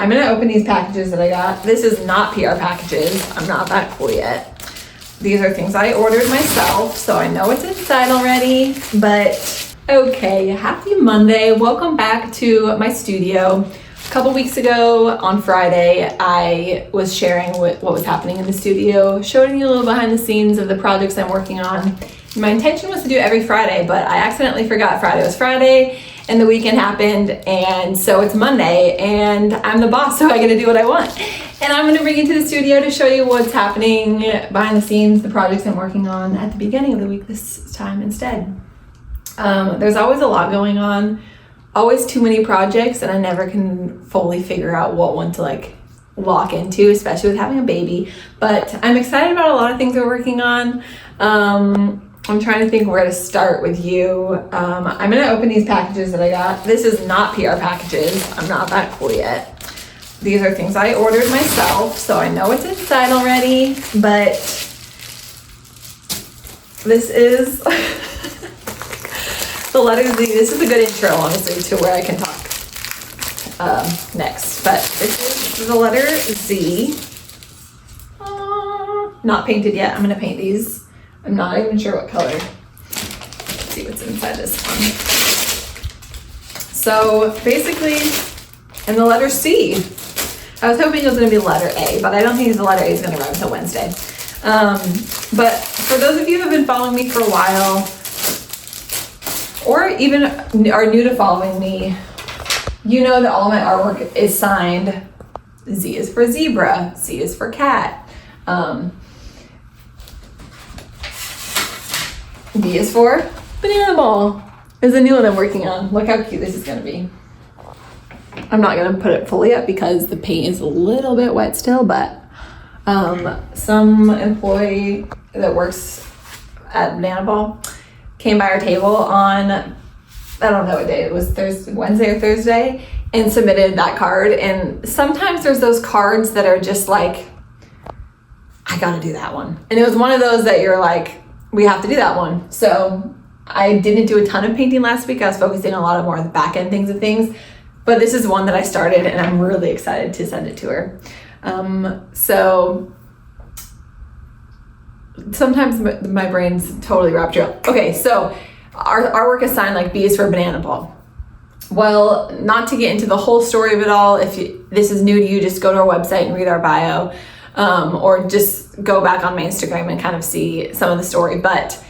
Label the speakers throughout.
Speaker 1: I'm gonna open these packages that I got. This is not PR packages. I'm not that cool yet. These are things I ordered myself, so I know what's inside already, but okay, happy Monday. Welcome back to my studio. A couple weeks ago on Friday, I was sharing what was happening in the studio, showing you a little behind the scenes of the projects I'm working on. My intention was to do it every Friday, but I accidentally forgot Friday was Friday and the weekend happened, and so it's Monday and I'm the boss, so I get to do what I want. And I'm gonna bring you to the studio to show you what's happening behind the scenes, the projects I'm working on at the beginning of the week this time instead. There's always a lot going on, always too many projects, and I never can fully figure out what one to lock into, especially with having a baby. But I'm excited about a lot of things we're working on. I'm trying to think where to start with you. I'm gonna open these packages that I got. This is not PR packages. I'm not that cool yet. These are things I ordered myself, so I know what's inside already, but this is the letter Z. This is a good intro, honestly, to where I can talk next. But this is the letter Z. Not painted yet. I'm gonna paint these. I'm not even sure what color. Let's see what's inside this one. So basically, and the letter C. I was hoping it was gonna be the letter A, but I don't think the letter A is gonna arrive until Wednesday. But for those of you who have been following me for a while, or even are new to following me, you know that all my artwork is signed. Z is for zebra, C is for cat. B is for banana ball. There's a new one I'm working on. Look how cute this is gonna be. I'm not gonna put it fully up because the paint is a little bit wet still, but some employee that works at Banana Ball came by our table on, I don't know what day it was, Wednesday or Thursday, and submitted that card. And sometimes there's those cards that are just like, I gotta do that one. And it was one of those that you're like, we have to do that one. So I didn't do a ton of painting last week. I was focusing a lot more on the back end things, but this is one that I started and I'm really excited to send it to her. So sometimes my brain's totally wrapped up. Okay, so our artwork is signed like B is for banana ball. Well, not to get into the whole story of it all, if this is new to you, just go to our website and read our bio, or just go back on my Instagram and kind of see some of the story. But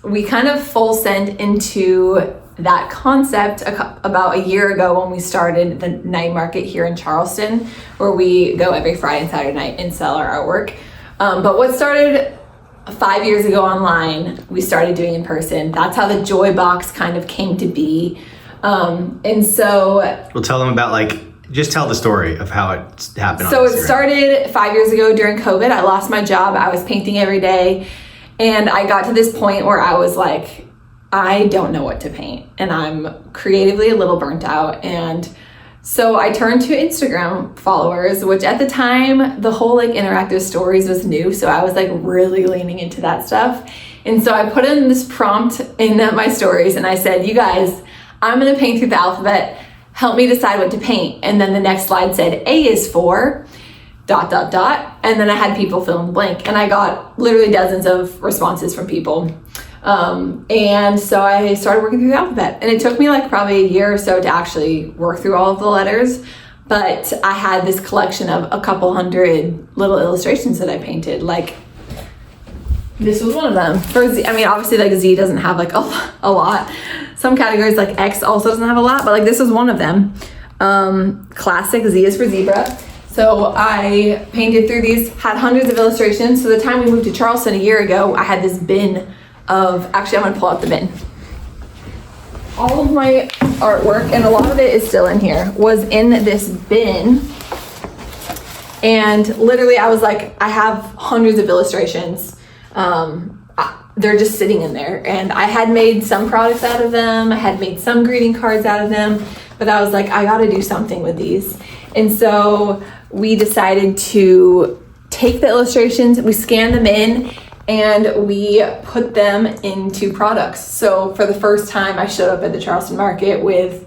Speaker 1: we kind of full sent into that concept about a year ago when we started the night market here in Charleston, where we go every Friday and Saturday night and sell our artwork. But what started 5 years ago online, we started doing in person. That's how the Joy Box kind of came to be. And so
Speaker 2: we'll tell them about just tell the story of how it happened.
Speaker 1: So it started 5 years ago during COVID. I lost my job. I was painting every day. And I got to this point where I was like, I don't know what to paint. And I'm creatively a little burnt out. And so I turned to Instagram followers, which at the time, the whole interactive stories was new. So I was really leaning into that stuff. And so I put in this prompt in my stories and I said, you guys, I'm gonna paint through the alphabet. Help me decide what to paint. And then the next slide said, A is for ... And then I had people fill in the blank. And I got literally dozens of responses from people. And so I started working through the alphabet. And it took me probably a year or so to actually work through all of the letters. But I had this collection of a couple hundred little illustrations that I painted. This was one of them. For Z, obviously Z doesn't have a lot. Some categories X also doesn't have a lot, but this is one of them. Classic Z is for zebra. So I painted through these, had hundreds of illustrations. So the time we moved to Charleston a year ago, I had this bin of, actually I'm gonna pull out the bin. All of my artwork, and a lot of it is still in here, was in this bin. And literally I was like, I have hundreds of illustrations. They're just sitting in there. And I had made some products out of them. I had made some greeting cards out of them, but I was like, I gotta do something with these. And so we decided to take the illustrations, we scanned them in, and we put them into products. So for the first time, I showed up at the Charleston Market with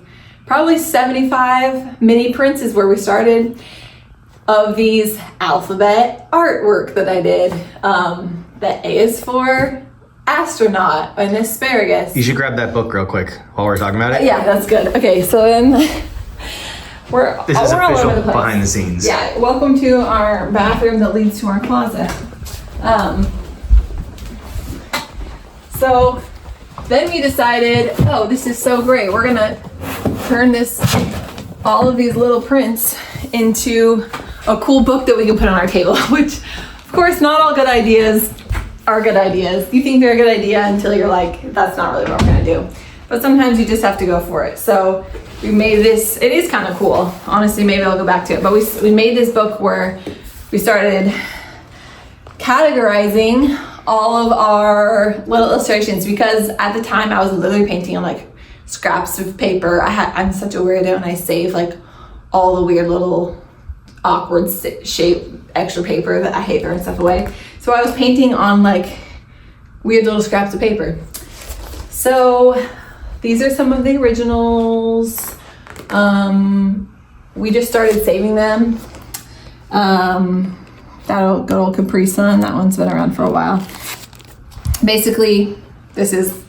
Speaker 1: probably 75 mini prints is where we started of these alphabet artwork that I did. The A is for astronaut and asparagus.
Speaker 2: You should grab that book real quick while we're talking about it.
Speaker 1: Yeah, that's good. Okay, so then
Speaker 2: This is
Speaker 1: we're all
Speaker 2: official
Speaker 1: over the place.
Speaker 2: behind the scenes.
Speaker 1: Yeah, welcome to our bathroom that leads to our closet. So then we decided, oh, this is so great. We're gonna turn all of these little prints into a cool book that we can put on our table, which of course not all good ideas are good ideas. You think they're a good idea until you're like, that's not really what we're gonna do. But sometimes you just have to go for it. So we made this, it is kind of cool. Honestly, maybe I'll go back to it. But we made this book where we started categorizing all of our little illustrations, because at the time I was literally painting on like scraps of paper. I'm such a weirdo, and I save like all the weird little awkward shape extra paper that I hate throwing stuff away. So I was painting on like weird little scraps of paper. So these are some of the originals. We just started saving them. That good old Capri Sun, that one's been around for a while. Basically, this is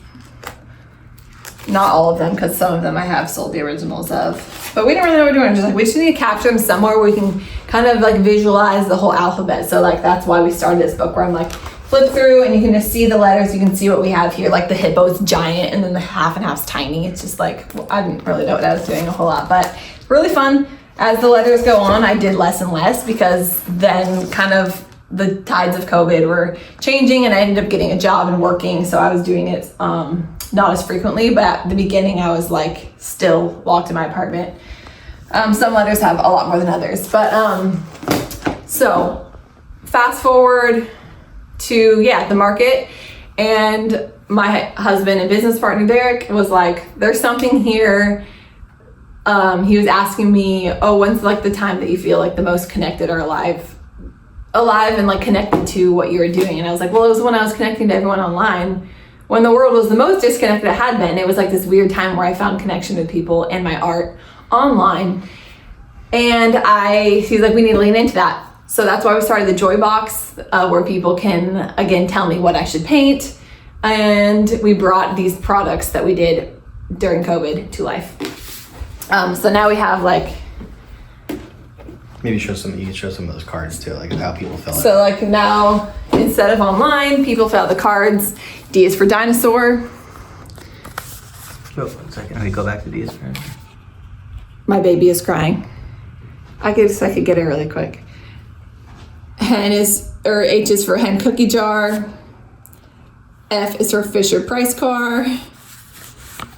Speaker 1: not all of them, because some of them I have sold the originals of. But we didn't really know what we were doing. We just need to capture them somewhere where we can kind of like visualize the whole alphabet. So like that's why we started this book, where I'm like flip through and you can just see the letters. You can see what we have here. Like the hippo's giant and then the half and half's tiny. It's just like, I didn't really know what I was doing a whole lot, but really fun. As the letters go on, I did less and less, because then kind of the tides of COVID were changing and I ended up getting a job and working. So I was doing it not as frequently, but at the beginning I was like still locked in my apartment. Some letters have a lot more than others, but so fast forward to the market, and my husband and business partner Derek was like, there's something here. He was asking me, oh, when's like the time that you feel like the most connected or alive and like connected to what you were doing? And I was like, well, it was when I was connecting to everyone online. When the world was the most disconnected it had been, it was like this weird time where I found connection with people and my art online. And he's like, we need to lean into that. So that's why we started the Joy Box, where people can, again, tell me what I should paint. And we brought these products that we did during COVID to life. So now we have like...
Speaker 2: Maybe you can show some of those cards too, like how people fill it.
Speaker 1: So like now, instead of online, people fill out the cards. D is for dinosaur.
Speaker 2: Oh, 1 second. Let me go back to these.
Speaker 1: My baby is crying. I could get it really quick. H is for hen cookie jar. F is for Fisher Price car.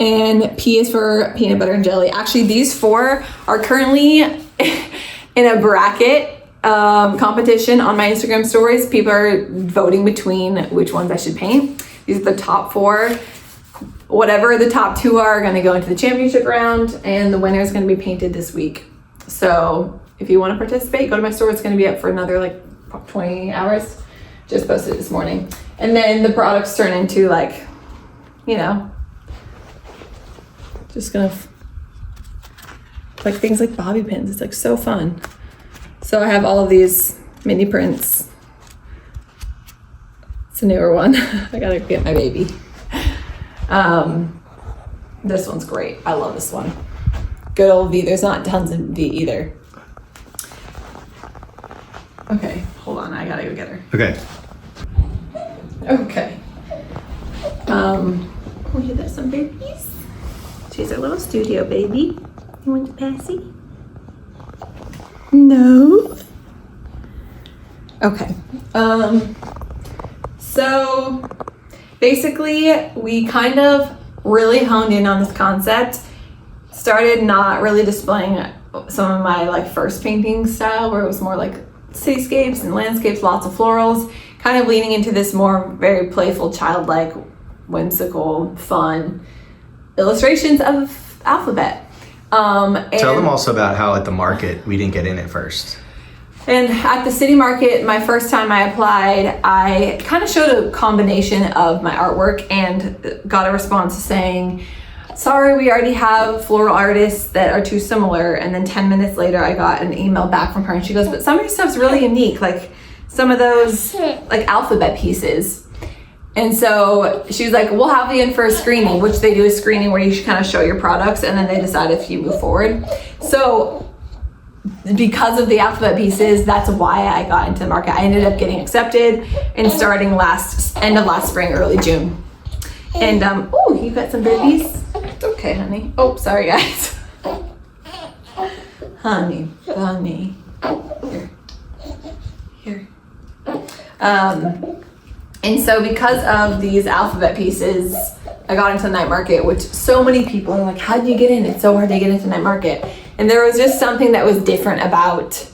Speaker 1: And P is for peanut butter and jelly. Actually, these 4 are currently in a bracket competition on my Instagram stories. People are voting between which ones I should paint. These are the top 4. Whatever the top 2 are going to go into the championship round, and the winner is going to be painted this week. So if you want to participate, go to my store. It's going to be up for another like 20 hours. Just posted it this morning. And then the products turn into like, just gonna like things like bobby pins. It's like so fun. So I have all of these mini prints. It's a newer one. I gotta get my baby. This one's great. I love this one. Good old V. There's not tons of V either. Okay, hold on. I gotta go get her.
Speaker 2: Okay.
Speaker 1: Okay. We did some babies. She's our little studio baby. You want to passy? No. Okay. So basically we kind of really honed in on this concept. Started not really displaying some of my like first painting style, where it was more like cityscapes and landscapes, lots of florals, kind of leaning into this more very playful, childlike, whimsical, fun illustrations of alphabet.
Speaker 2: Tell them also about how at the market we didn't get in at first.
Speaker 1: And at the city market, my first time I applied, I kind of showed a combination of my artwork and got a response saying, sorry, we already have floral artists that are too similar. And then 10 minutes later, I got an email back from her and she goes, but some of your stuff's really unique. Like some of those like alphabet pieces. And so she was like, we'll have you in for a screening, which they do a screening where you should kind of show your products and then they decide if you move forward. So because of the alphabet pieces, that's why I got into the market. I ended up getting accepted and starting end of last spring, early June. And oh, you got some babies? It's okay, honey. Oh, sorry guys. Honey. Here. And so because of these alphabet pieces, I got into the night market, which so many people are like, how did you get in? It's so hard to get into night market. And there was just something that was different about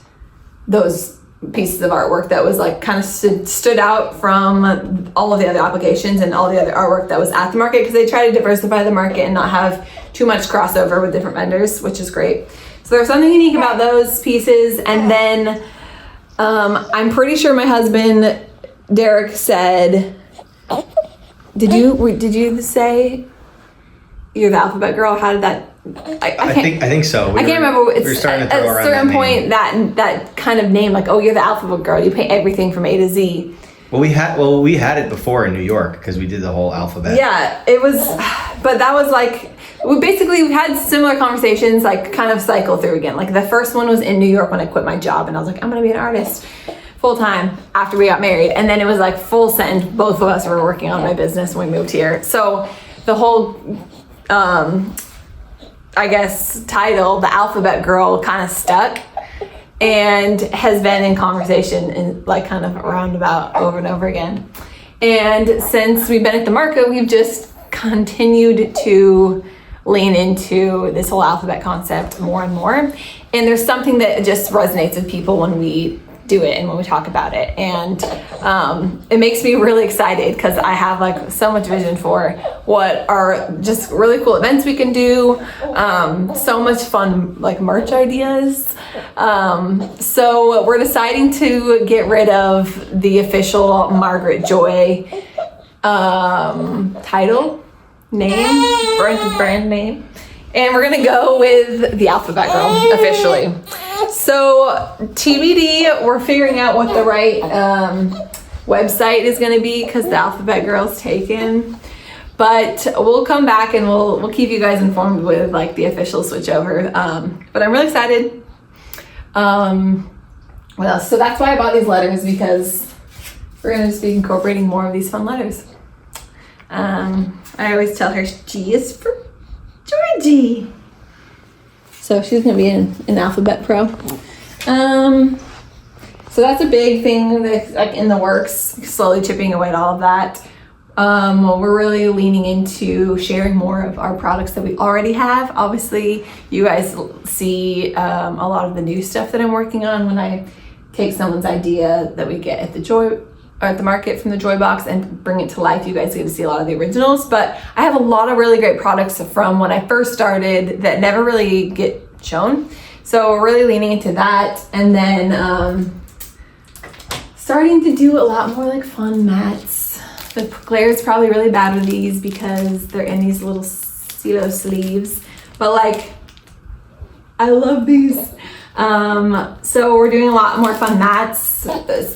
Speaker 1: those pieces of artwork that was like kind of stood out from all of the other applications and all the other artwork that was at the market, because they try to diversify the market and not have too much crossover with different vendors, which is great. So there's something unique about those pieces. And then I'm pretty sure my husband Derek said, did you say you're the alphabet girl? How did that? I
Speaker 2: think so.
Speaker 1: I can't remember.
Speaker 2: We were starting to throw
Speaker 1: at a certain point that kind of name, like, oh, you're the alphabet girl. You paint everything from A to Z.
Speaker 2: Well, we had it before in New York because we did the whole alphabet.
Speaker 1: Yeah, it was, but that was like we had similar conversations, like kind of cycle through again. Like the first one was in New York when I quit my job, and I was like, I'm gonna be an artist full time after we got married, and then it was like full send. Both of us were working on my business when we moved here, so the whole I guess title, the alphabet girl, kind of stuck and has been in conversation in like kind of roundabout over and over again. And since we've been at the market, we've just continued to lean into this whole alphabet concept more and more. And there's something that just resonates with people when we do it and when we talk about it. And it makes me really excited because I have like so much vision for what are just really cool events we can do. So much fun like merch ideas. So we're deciding to get rid of the official Margaret Joy title, name, brand name. And we're gonna go with the Alphabet Girl officially. So TBD, we're figuring out what the right website is gonna be because the Alphabet Girl's taken. But we'll come back and we'll keep you guys informed with like the official switchover. But I'm really excited. What else? So that's why I bought these letters, because we're gonna just be incorporating more of these fun letters. I always tell her G is for Georgie. So she's gonna be in Alphabet Pro. So that's a big thing that's like in the works, slowly chipping away at all of that. We're really leaning into sharing more of our products that we already have. Obviously, you guys see a lot of the new stuff that I'm working on when I take someone's idea that we get at the market from the Joy Box and bring it to life. You guys get to see a lot of the originals, but I have a lot of really great products from when I first started that never really get shown. So we're really leaning into that, and then starting to do a lot more like fun mats. The Claire's probably really bad with these because they're in these little CeeLo sleeves, but like I love these. So we're doing a lot more fun mats.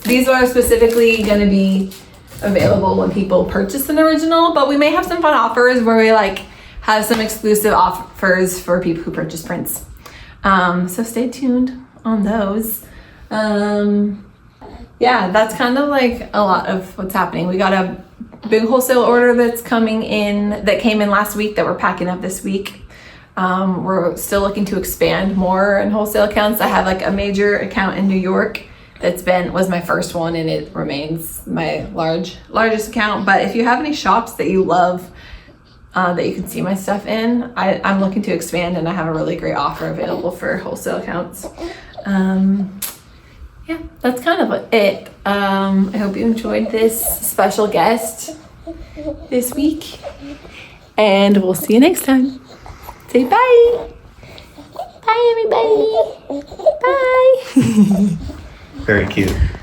Speaker 1: These are specifically going to be available when people purchase an original, but we may have some fun offers where we like have some exclusive offers for people who purchase prints. So stay tuned on those. Yeah, that's kind of like a lot of what's happening. We got a big wholesale order that came in last week that we're packing up this week. We're still looking to expand more in wholesale accounts. I have like a major account in New York was my first one, and it remains my largest account. But if you have any shops that you love that you can see my stuff in, I'm looking to expand, and I have a really great offer available for wholesale accounts. Yeah, that's kind of it. I hope you enjoyed this special guest this week, and we'll see you next time. Say bye. Bye, everybody. Bye.
Speaker 2: Very cute.